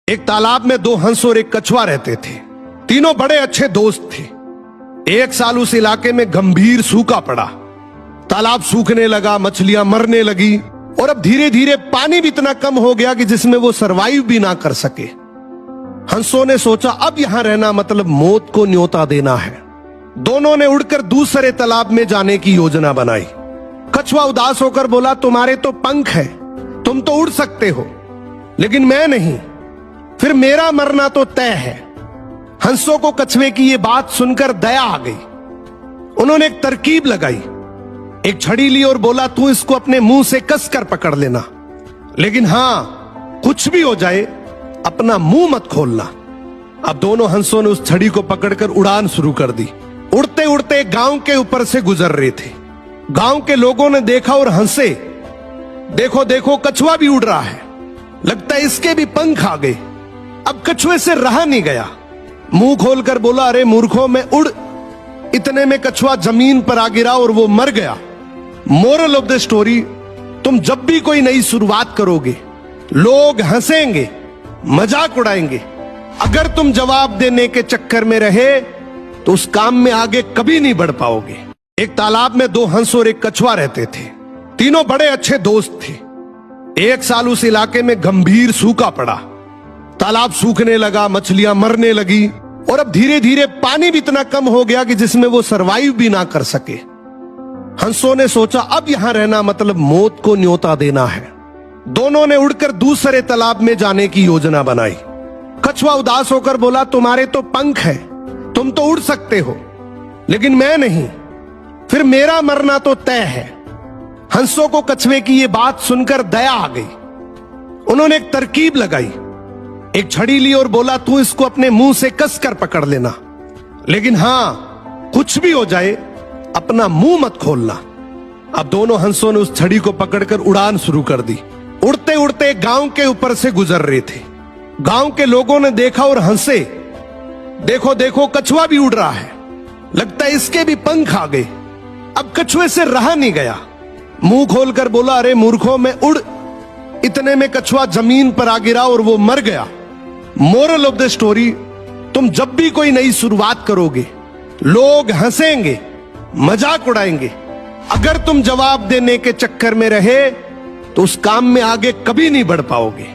एक तालाब में दो हंस और एक कछुआ रहते थे। तीनों बड़े अच्छे दोस्त थे। एक साल उस इलाके में गंभीर सूखा पड़ा। तालाब सूखने लगा, मछलियां मरने लगी और अब धीरे धीरे पानी भी इतना कम हो गया कि जिसमें वो सरवाइव भी ना कर सके। हंसों ने सोचा अब यहां रहना मतलब मौत को न्योता देना है। दोनों ने उड़कर दूसरे तालाब में जाने की योजना बनाई। कछुआ उदास होकर बोला, तुम्हारे तो पंख हैं, तुम तो उड़ सकते हो, लेकिन मैं नहीं, फिर मेरा मरना तो तय है। हंसों को कछुए की ये बात सुनकर दया आ गई। उन्होंने एक तरकीब लगाई। एक छड़ी ली और बोला, तू इसको अपने मुंह से कसकर पकड़ लेना, लेकिन हां कुछ भी हो जाए अपना मुंह मत खोलना। अब दोनों हंसों ने उस छड़ी को पकड़कर उड़ान शुरू कर दी। उड़ते उड़ते गांव के ऊपर से गुजर रहे थे। गांव के लोगों ने देखा और हंसे, देखो देखो कछुआ भी उड़ रहा है, लगता है इसके भी पंख आ गए। अब कछुए से रहा नहीं गया, मुंह खोलकर बोला, अरे मूर्खों मैं उड़। इतने में कछुआ जमीन पर आ गिरा और वो मर गया। मोरल ऑफ द स्टोरी, तुम जब भी कोई नई शुरुआत करोगे लोग हंसेंगे, मजाक उड़ाएंगे। अगर तुम जवाब देने के चक्कर में रहे तो उस काम में आगे कभी नहीं बढ़ पाओगे। एक तालाब में दो हंस और एक कछुआ रहते थे। तीनों बड़े अच्छे दोस्त थे। एक साल उस इलाके में गंभीर सूखा पड़ा। तालाब सूखने लगा, मछलियां मरने लगी और अब धीरे धीरे पानी भी इतना कम हो गया कि जिसमें वो सरवाइव भी ना कर सके। हंसों ने सोचा अब यहां रहना मतलब मौत को न्योता देना है। दोनों ने उड़कर दूसरे तालाब में जाने की योजना बनाई। कछुआ उदास होकर बोला, तुम्हारे तो पंख हैं, तुम तो उड़ सकते हो, लेकिन मैं नहीं, फिर मेरा मरना तो तय है। हंसों को कछुए की ये बात सुनकर दया आ गई। उन्होंने एक तरकीब लगाई। एक छड़ी ली और बोला, तू इसको अपने मुंह से कसकर पकड़ लेना, लेकिन हां कुछ भी हो जाए अपना मुंह मत खोलना। अब दोनों हंसों ने उस छड़ी को पकड़कर उड़ान शुरू कर दी। उड़ते उड़ते गांव के ऊपर से गुजर रहे थे। गांव के लोगों ने देखा और हंसे, देखो देखो कछुआ भी उड़ रहा है, लगता है इसके भी पंख आ गए। अब कछुए से रहा नहीं गया, मुंह खोलकर बोला, अरे मूर्खों मैं उड़। इतने में कछुआ जमीन पर आ गिरा और वो मर गया। मोरल ऑफ द स्टोरी, तुम जब भी कोई नई शुरुआत करोगे लोग हंसेंगे, मजाक उड़ाएंगे। अगर तुम जवाब देने के चक्कर में रहे तो उस काम में आगे कभी नहीं बढ़ पाओगे।